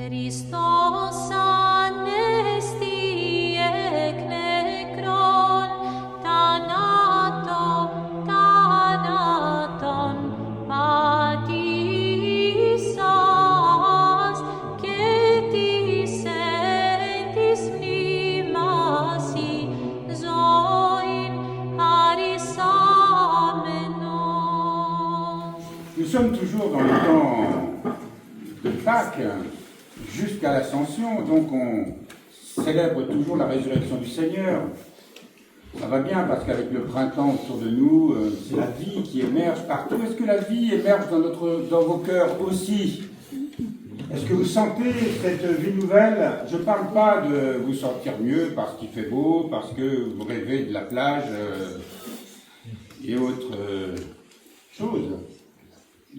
Christos anesti eknekron, thanaton patisas, cetis sentis mnimasi, zoin harissamenos. Nous sommes toujours dans le temps de Pâques, jusqu'à l'Ascension, donc on célèbre toujours la résurrection du Seigneur. Ça va bien parce qu'avec le printemps autour de nous, c'est la vie qui émerge partout. Est-ce que la vie émerge dans vos cœurs aussi? Est-ce que vous sentez cette vie nouvelle? Je ne parle pas de vous sentir mieux parce qu'il fait beau, parce que vous rêvez de la plage et autres choses.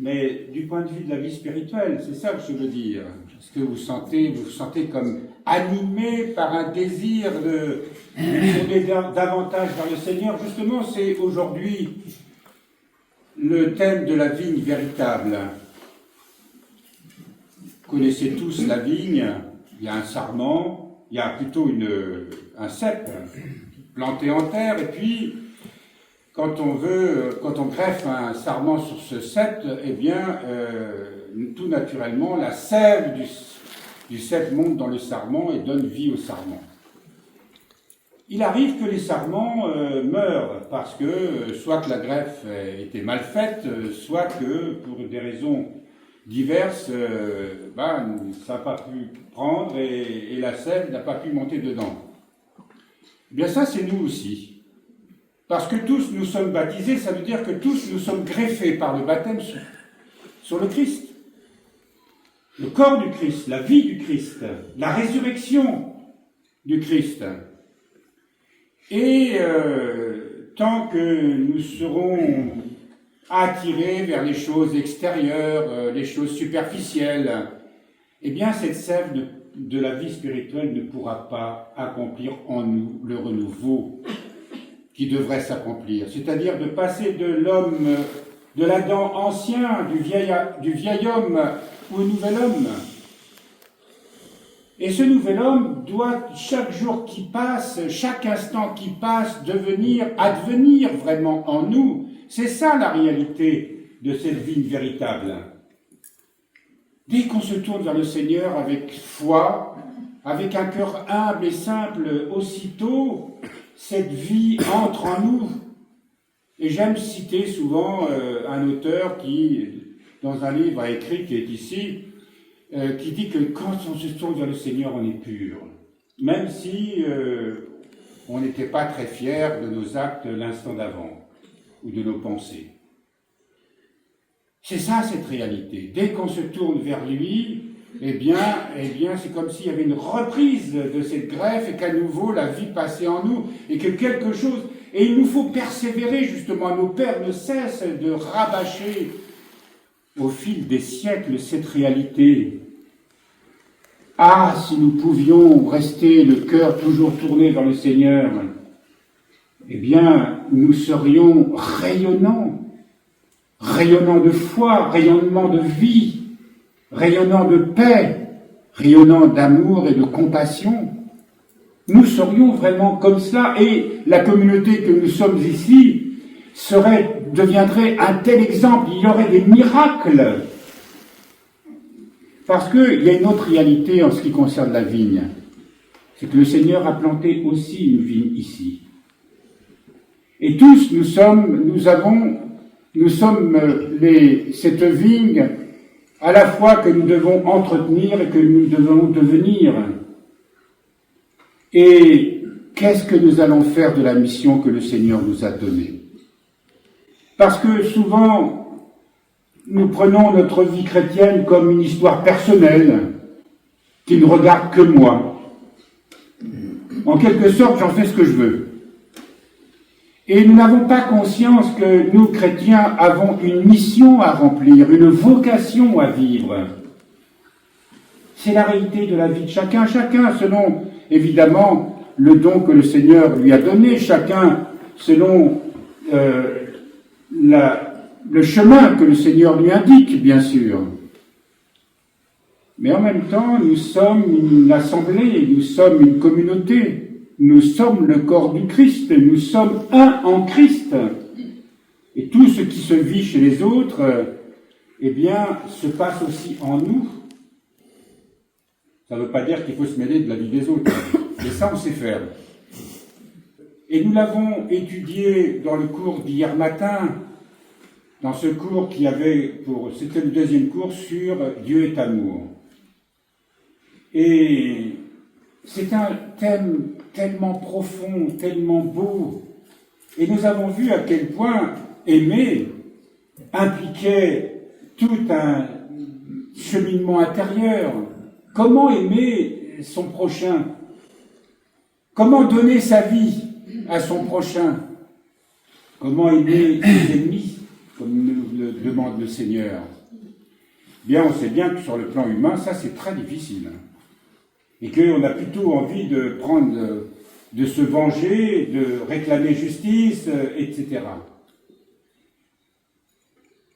Mais du point de vue de la vie spirituelle, c'est ça que je veux dire. Est-ce que vous vous sentez comme animé par un désir de tourner davantage vers le Seigneur? Justement, c'est aujourd'hui le thème de la vigne véritable. Vous connaissez tous la vigne, il y a un sarment, il y a plutôt un cep planté en terre, et puis quand on greffe un sarment sur ce cep, eh bien, tout naturellement, la sève du cep monte dans le sarment et donne vie au sarment. Il arrive que les sarments meurent parce que soit que la greffe était mal faite, soit que pour des raisons diverses, ça n'a pas pu prendre et la sève n'a pas pu monter dedans. Eh bien ça, c'est nous aussi. Parce que tous nous sommes baptisés, ça veut dire que tous nous sommes greffés par le baptême sur le Christ. Le corps du Christ, la vie du Christ, la résurrection du Christ. Et tant que nous serons attirés vers les choses extérieures, les choses superficielles, eh bien cette sève de la vie spirituelle ne pourra pas accomplir en nous le renouveau qui devrait s'accomplir, c'est-à-dire de passer de l'homme, de l'Adam ancien, du vieil homme au nouvel homme. Et ce nouvel homme doit, chaque jour qui passe, chaque instant qui passe, advenir vraiment en nous. C'est ça la réalité de cette vie véritable. Dès qu'on se tourne vers le Seigneur avec foi, avec un cœur humble et simple, aussitôt, cette vie entre en nous. Et j'aime citer souvent un auteur qui, dans un livre a écrit, qui est ici, qui dit que quand on se tourne vers le Seigneur, on est pur. Même si on n'était pas très fiers de nos actes l'instant d'avant, ou de nos pensées. C'est ça, cette réalité. Dès qu'on se tourne vers lui, eh bien, c'est comme s'il y avait une reprise de cette greffe et qu'à nouveau la vie passait en nous et que quelque chose... Et il nous faut persévérer, justement. Nos pères ne cessent de rabâcher au fil des siècles cette réalité. Ah, si nous pouvions rester le cœur toujours tourné vers le Seigneur, eh bien, nous serions rayonnants de foi, rayonnement de vie, rayonnant de paix, rayonnant d'amour et de compassion. Nous serions vraiment comme cela, et la communauté que nous sommes ici deviendrait un tel exemple, il y aurait des miracles. Parce qu'il y a une autre réalité en ce qui concerne la vigne, c'est que le Seigneur a planté aussi une vigne ici. Et tous nous sommes cette vigne à la fois que nous devons entretenir et que nous devons devenir. Et qu'est-ce que nous allons faire de la mission que le Seigneur nous a donnée? Parce que souvent, nous prenons notre vie chrétienne comme une histoire personnelle qui ne regarde que moi. En quelque sorte, j'en fais ce que je veux. Et nous n'avons pas conscience que nous, chrétiens, avons une mission à remplir, une vocation à vivre. C'est la réalité de la vie de chacun selon, évidemment, le don que le Seigneur lui a donné, chacun selon le chemin que le Seigneur lui indique, bien sûr. Mais en même temps, nous sommes une assemblée, nous sommes une communauté, nous sommes le corps du Christ, nous sommes un en Christ. Et tout ce qui se vit chez les autres, eh bien, se passe aussi en nous. Ça ne veut pas dire qu'il faut se mêler de la vie des autres, mais ça, on sait faire. Et nous l'avons étudié dans le cours d'hier matin, dans ce cours qui avait c'était le deuxième cours sur Dieu est amour. Et c'est un thème tellement profond, tellement beau. Et nous avons vu à quel point aimer impliquait tout un cheminement intérieur. Comment aimer son prochain? Comment donner sa vie à son prochain? Comment aimer ses ennemis, comme nous le demande le Seigneur? Bien, on sait bien que sur le plan humain, ça c'est très difficile. Et qu'on a plutôt envie de se venger, de réclamer justice, etc.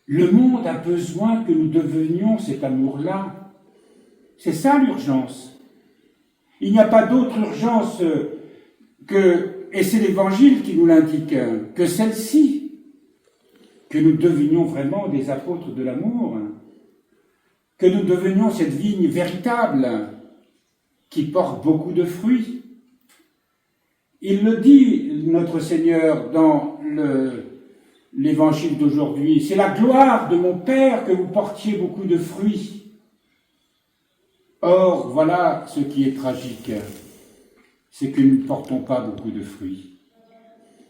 Le monde a besoin que nous devenions cet amour-là. C'est ça l'urgence. Il n'y a pas d'autre urgence et c'est l'Évangile qui nous l'indique, que celle-ci, que nous devenions vraiment des apôtres de l'amour, que nous devenions cette vigne véritable, qui porte beaucoup de fruits. Il le dit, notre Seigneur, dans l'Évangile d'aujourd'hui. C'est la gloire de mon Père que vous portiez beaucoup de fruits. Or, voilà ce qui est tragique, c'est que nous ne portons pas beaucoup de fruits.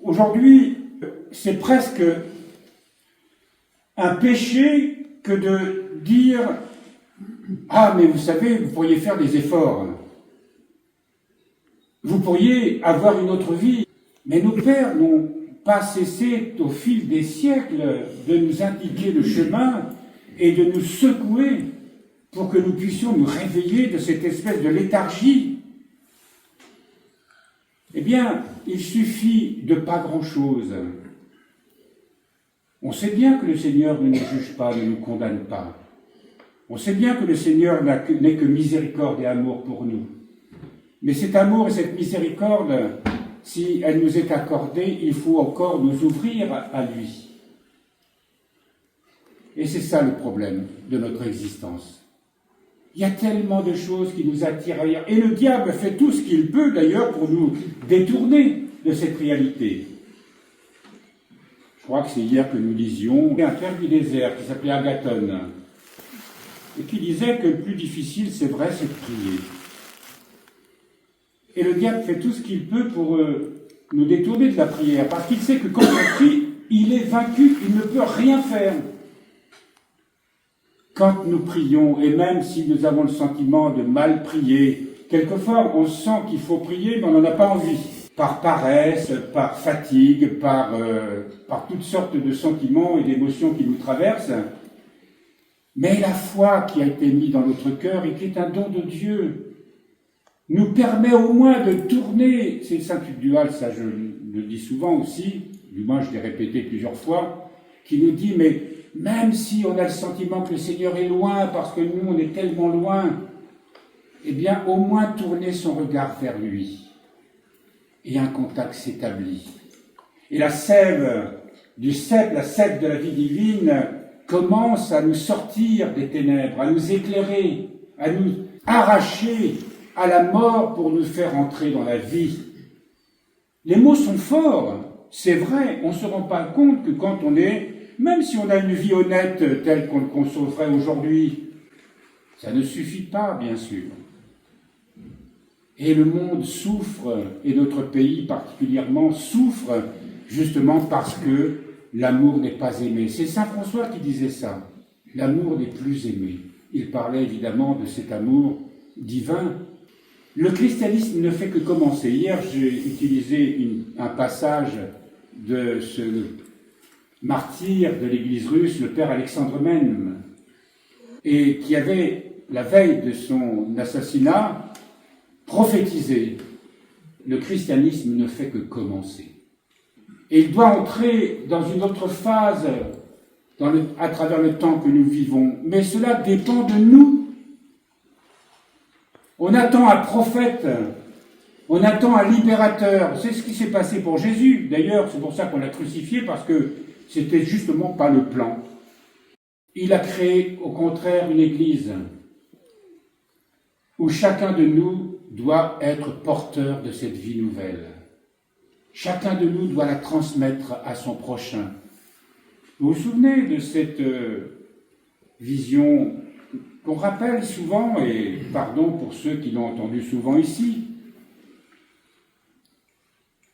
Aujourd'hui, c'est presque un péché que de dire « Ah, mais vous savez, vous pourriez faire des efforts. Vous pourriez avoir une autre vie. » Mais nos pères n'ont pas cessé au fil des siècles de nous indiquer le chemin et de nous secouer pour que nous puissions nous réveiller de cette espèce de léthargie. Eh bien, il suffit de pas grand-chose. On sait bien que le Seigneur ne nous juge pas, ne nous condamne pas. On sait bien que le Seigneur n'est que miséricorde et amour pour nous. Mais cet amour et cette miséricorde, si elle nous est accordée, il faut encore nous ouvrir à lui. Et c'est ça le problème de notre existence. Il y a tellement de choses qui nous attirent ailleurs. Et le diable fait tout ce qu'il peut, d'ailleurs, pour nous détourner de cette réalité. Je crois que c'est hier que nous lisions un père du désert qui s'appelait Agathon, et qui disait que le plus difficile, c'est vrai, c'est de prier. Et le diable fait tout ce qu'il peut pour nous détourner de la prière, parce qu'il sait que quand on prie, il est vaincu, il ne peut rien faire. Quand nous prions, et même si nous avons le sentiment de mal prier, quelquefois on sent qu'il faut prier, mais on n'en a pas envie. Par paresse, par fatigue, par toutes sortes de sentiments et d'émotions qui nous traversent. Mais la foi qui a été mise dans notre cœur et qui est un don de Dieu, nous permet au moins de tourner, c'est le Saint Tugdual, ça je le dis souvent aussi, du moins je l'ai répété plusieurs fois, qui nous dit, mais même si on a le sentiment que le Seigneur est loin, parce que nous on est tellement loin, eh bien au moins tourner son regard vers lui. Et un contact s'établit. Et la sève du cep, la sève de la vie divine, commence à nous sortir des ténèbres, à nous éclairer, à nous arracher à la mort pour nous faire entrer dans la vie. Les mots sont forts, c'est vrai, on ne se rend pas compte que quand on est, même si on a une vie honnête telle qu'on le concevrait aujourd'hui, ça ne suffit pas, bien sûr. Et le monde souffre, et notre pays particulièrement souffre, justement parce que l'amour n'est pas aimé. C'est Saint François qui disait ça. L'amour n'est plus aimé. Il parlait évidemment de cet amour divin. Le christianisme ne fait que commencer. Hier, j'ai utilisé un passage de ce martyr de l'Église russe, le père Alexandre Mene, et qui avait, la veille de son assassinat, prophétisé. Le christianisme ne fait que commencer. Et il doit entrer dans une autre phase à travers le temps que nous vivons. Mais cela dépend de nous. On attend un prophète, on attend un libérateur. C'est ce qui s'est passé pour Jésus. D'ailleurs, c'est pour ça qu'on l'a crucifié, parce que c'était justement pas le plan. Il a créé, au contraire, une église où chacun de nous doit être porteur de cette vie nouvelle. Chacun de nous doit la transmettre à son prochain. Vous vous souvenez de cette vision qu'on rappelle souvent, et pardon pour ceux qui l'ont entendu souvent ici,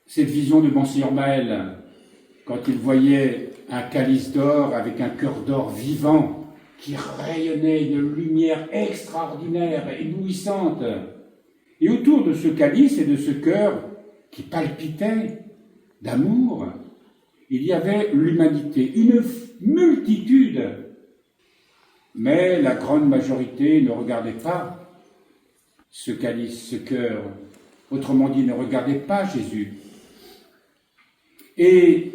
cette vision de Monseigneur Maël, quand il voyait un calice d'or avec un cœur d'or vivant qui rayonnait d'une lumière extraordinaire, éblouissante. Et autour de ce calice et de ce cœur qui palpitait d'amour, il y avait l'humanité, une multitude. Mais la grande majorité ne regardait pas ce calice, ce cœur. Autrement dit, ne regardait pas Jésus. Et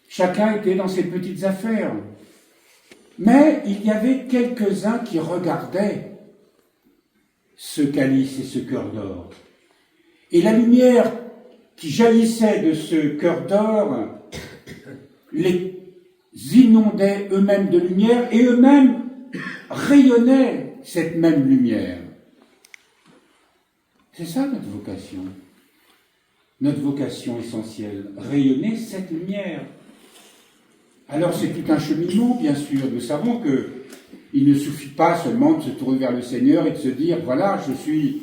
chacun était dans ses petites affaires. Mais il y avait quelques-uns qui regardaient ce calice et ce cœur d'or. Et la lumière qui jaillissait de ce cœur d'or les inondait eux-mêmes de lumière et eux-mêmes rayonnaient cette même lumière. C'est ça notre vocation. Notre vocation essentielle, rayonner cette lumière. Alors c'est tout un cheminement, bien sûr. Nous savons qu'il ne suffit pas seulement de se tourner vers le Seigneur et de se dire, voilà, je suis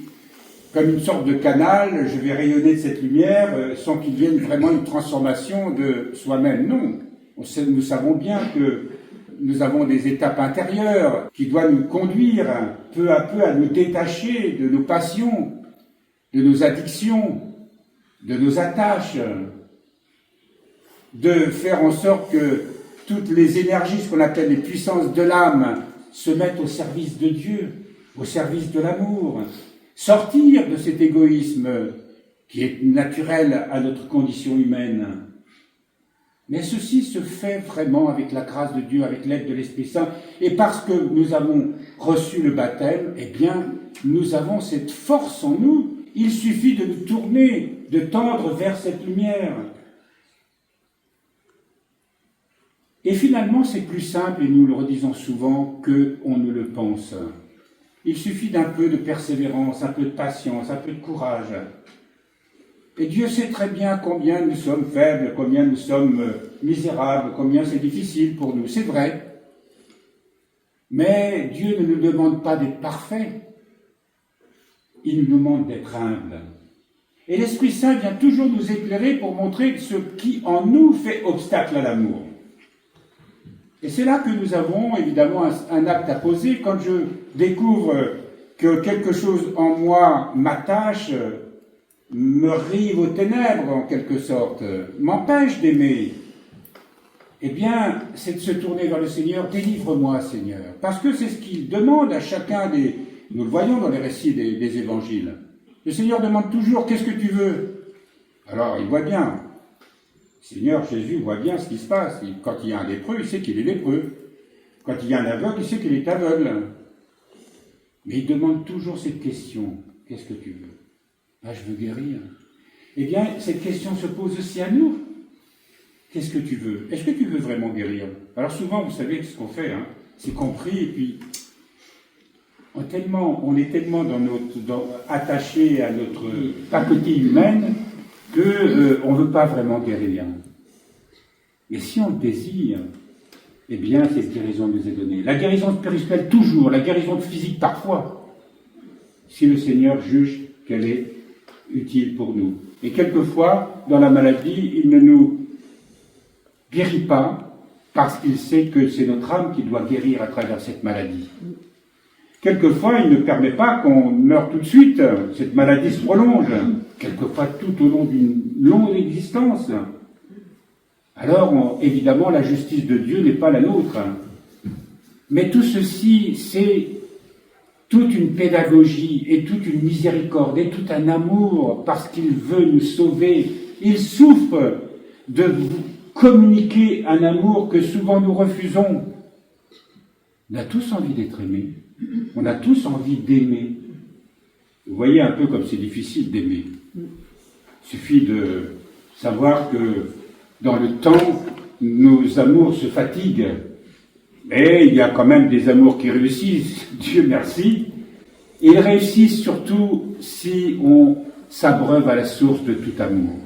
comme une sorte de canal, je vais rayonner de cette lumière sans qu'il vienne vraiment une transformation de soi-même. Non, nous savons bien que nous avons des étapes intérieures qui doivent nous conduire peu à peu à nous détacher de nos passions, de nos addictions, de nos attaches, de faire en sorte que toutes les énergies, ce qu'on appelle les puissances de l'âme, se mettent au service de Dieu, au service de l'amour. Sortir de cet égoïsme qui est naturel à notre condition humaine. Mais ceci se fait vraiment avec la grâce de Dieu, avec l'aide de l'Esprit Saint. Et parce que nous avons reçu le baptême, eh bien, nous avons cette force en nous. Il suffit de nous tourner, de tendre vers cette lumière. Et finalement, c'est plus simple, et nous le redisons souvent, qu'on ne le pense. Il suffit d'un peu de persévérance, un peu de patience, un peu de courage. Et Dieu sait très bien combien nous sommes faibles, combien nous sommes misérables, combien c'est difficile pour nous. C'est vrai. Mais Dieu ne nous demande pas d'être parfaits. Il nous demande d'être humbles. Et l'Esprit Saint vient toujours nous éclairer pour montrer ce qui en nous fait obstacle à l'amour. Et c'est là que nous avons évidemment un acte à poser. Quand je découvre que quelque chose en moi m'attache, me rive aux ténèbres en quelque sorte, m'empêche d'aimer, eh bien, c'est de se tourner vers le Seigneur. Délivre-moi, Seigneur. Parce que c'est ce qu'il demande à chacun des... Nous le voyons dans les récits des évangiles. Le Seigneur demande toujours, qu'est-ce que tu veux? Alors, il voit bien. Seigneur Jésus voit bien ce qui se passe. Quand il y a un lépreux, il sait qu'il est lépreux. Quand il y a un aveugle, il sait qu'il est aveugle. Mais il demande toujours cette question. Qu'est-ce que tu veux? Ah, je veux guérir. Eh bien, cette question se pose aussi à nous. Qu'est-ce que tu veux? Est-ce que tu veux vraiment guérir? Alors souvent, vous savez ce qu'on fait, hein, c'est qu'on prie et puis on est tellement attaché à notre faculté humaine qu'on ne veut pas vraiment guérir. Et si on le désire, eh bien, cette guérison nous est donnée. La guérison spirituelle, toujours. La guérison physique, parfois. Si le Seigneur juge qu'elle est utile pour nous. Et quelquefois, dans la maladie, il ne nous guérit pas parce qu'il sait que c'est notre âme qui doit guérir à travers cette maladie. Quelquefois, il ne permet pas qu'on meure tout de suite. Cette maladie se prolonge. Quelquefois, tout au long d'une longue existence. Alors, évidemment, la justice de Dieu n'est pas la nôtre. Mais tout ceci, c'est toute une pédagogie et toute une miséricorde et tout un amour parce qu'il veut nous sauver. Il souffre de communiquer un amour que souvent nous refusons. On a tous envie d'être aimés. On a tous envie d'aimer. Vous voyez un peu comme c'est difficile d'aimer. Il suffit de savoir que dans le temps, nos amours se fatiguent. Mais il y a quand même des amours qui réussissent, Dieu merci. Et ils réussissent surtout si on s'abreuve à la source de tout amour.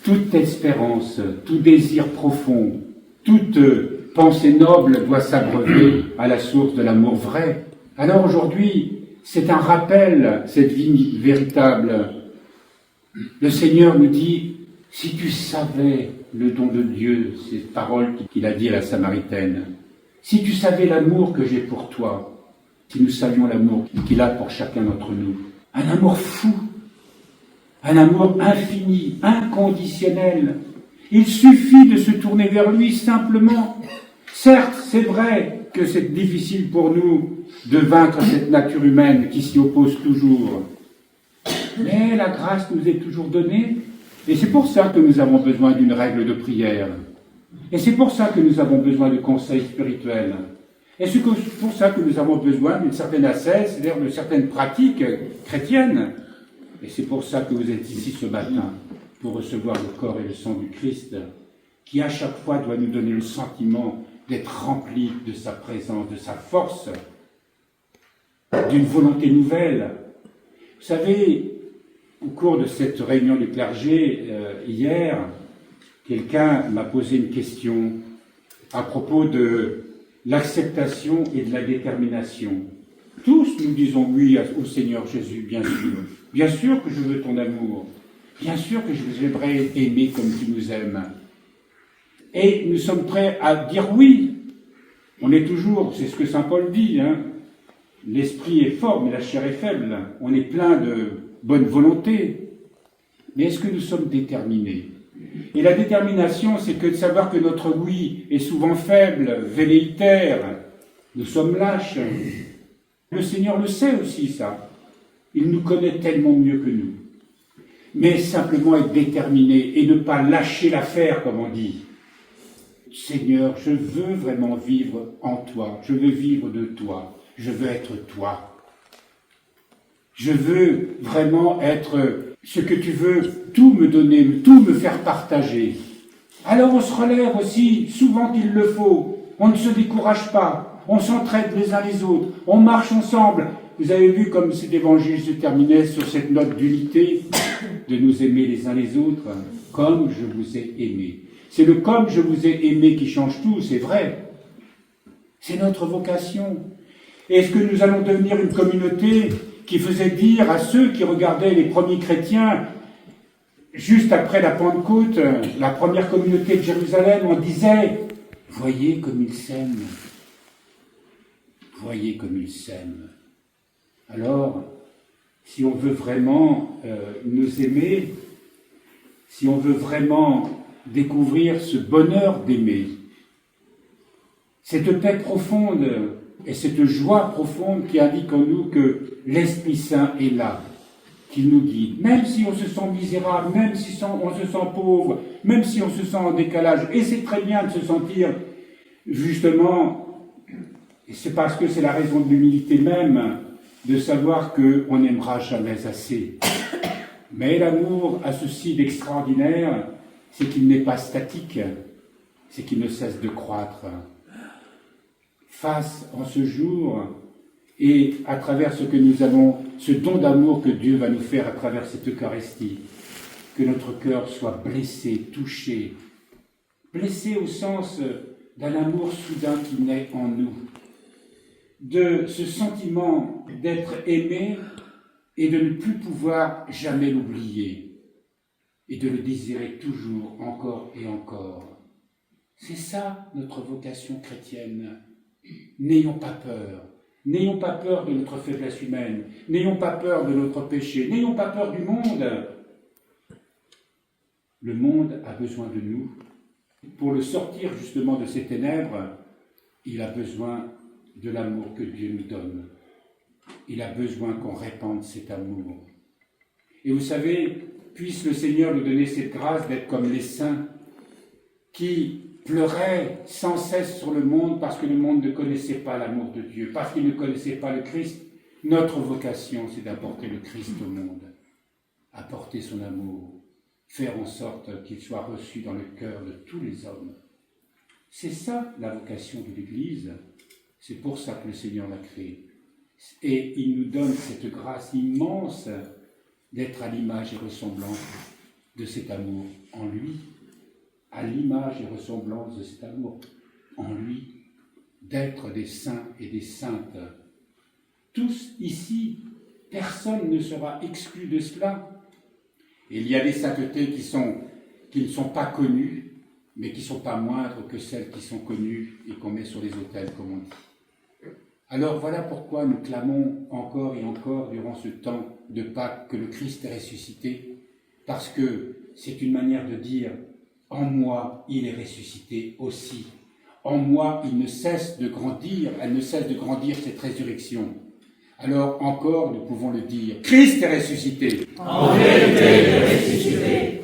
Toute espérance, tout désir profond, toute pensée noble doit s'abreuver à la source de l'amour vrai. Alors aujourd'hui, c'est un rappel, cette vie véritable. Le Seigneur nous dit, si tu savais le don de Dieu, ces paroles qu'il a dit à la Samaritaine, si tu savais l'amour que j'ai pour toi, si nous savions l'amour qu'il a pour chacun d'entre nous, un amour fou, un amour infini, inconditionnel. Il suffit de se tourner vers lui simplement. Certes, c'est vrai que c'est difficile pour nous de vaincre cette nature humaine qui s'y oppose toujours. Mais la grâce nous est toujours donnée, et c'est pour ça que nous avons besoin d'une règle de prière. Et c'est pour ça que nous avons besoin de conseils spirituels. Et c'est pour ça que nous avons besoin d'une certaine ascèse, c'est-à-dire de certaines pratiques chrétiennes. Et c'est pour ça que vous êtes ici ce matin, pour recevoir le corps et le sang du Christ, qui à chaque fois doit nous donner le sentiment d'être remplis de sa présence, de sa force, d'une volonté nouvelle. Vous savez, au cours de cette réunion du clergé, hier, quelqu'un m'a posé une question à propos de l'acceptation et de la détermination. Tous nous disons oui au Seigneur Jésus, bien sûr. Bien sûr que je veux ton amour. Bien sûr que j'aimerais aimer comme tu nous aimes. Et nous sommes prêts à dire oui. On est toujours, c'est ce que saint Paul dit, hein, l'esprit est fort, mais la chair est faible. On est plein de bonne volonté. Mais est-ce que nous sommes déterminés? Et la détermination, c'est que de savoir que notre oui est souvent faible, velléitaire. Nous sommes lâches. Le Seigneur le sait aussi, ça. Il nous connaît tellement mieux que nous. Mais simplement être déterminé et ne pas lâcher l'affaire, comme on dit. Seigneur, je veux vraiment vivre en toi. Je veux vivre de toi. Je veux être toi. Je veux vraiment être ce que tu veux, tout me donner, tout me faire partager. Alors on se relève aussi, souvent qu'il le faut. On ne se décourage pas. On s'entraide les uns les autres. On marche ensemble. Vous avez vu comme cet évangile se terminait sur cette note d'unité, de nous aimer les uns les autres, comme je vous ai aimé. C'est le comme je vous ai aimé qui change tout, c'est vrai. C'est notre vocation. Est-ce que nous allons devenir une communauté qui faisait dire à ceux qui regardaient les premiers chrétiens, juste après la Pentecôte, la première communauté de Jérusalem, on disait, voyez comme ils s'aiment. Voyez comme ils s'aiment. Alors, si on veut vraiment nous aimer, si on veut vraiment découvrir ce bonheur d'aimer, cette paix profonde et cette joie profonde qui indique en nous que l'Esprit Saint est là, qu'il nous guide, même si on se sent misérable, même si on se sent pauvre, même si on se sent en décalage, et c'est très bien de se sentir justement, et c'est parce que c'est la raison de l'humilité même, de savoir qu'on n'aimera jamais assez. Mais l'amour a ceci d'extraordinaire, c'est qu'il n'est pas statique, c'est qu'il ne cesse de croître. Face en ce jour, et à travers ce que nous avons, ce don d'amour que Dieu va nous faire à travers cette Eucharistie, que notre cœur soit blessé, touché, blessé au sens d'un amour soudain qui naît en nous, de ce sentiment d'être aimé et de ne plus pouvoir jamais l'oublier et de le désirer toujours, encore et encore. C'est ça notre vocation chrétienne. N'ayons pas peur. N'ayons pas peur de notre faiblesse humaine. N'ayons pas peur de notre péché. N'ayons pas peur du monde. Le monde a besoin de nous. Pour le sortir justement de ces ténèbres, il a besoin de l'amour que Dieu nous donne. Il a besoin qu'on répande cet amour. Et vous savez, puisse le Seigneur nous donner cette grâce d'être comme les saints qui pleuraient sans cesse sur le monde parce que le monde ne connaissait pas l'amour de Dieu, parce qu'il ne connaissait pas le Christ. Notre vocation, c'est d'apporter le Christ au monde, apporter son amour, faire en sorte qu'il soit reçu dans le cœur de tous les hommes. C'est ça la vocation de l'Église. C'est pour ça que le Seigneur l'a créée. Et il nous donne cette grâce immense d'être à l'image et ressemblance de cet amour en lui, à l'image et ressemblance de cet amour en lui, d'être des saints et des saintes. Tous ici, personne ne sera exclu de cela. Et il y a des saintetés qui ne sont pas connues, mais qui ne sont pas moindres que celles qui sont connues et qu'on met sur les autels, comme on dit. Alors voilà pourquoi nous clamons encore et encore durant ce temps de Pâques que le Christ est ressuscité, parce que c'est une manière de dire « en moi, il est ressuscité aussi ». En moi, il ne cesse de grandir, elle ne cesse de grandir cette résurrection. Alors encore, nous pouvons le dire, Christ est ressuscité. En vérité, il est ressuscité.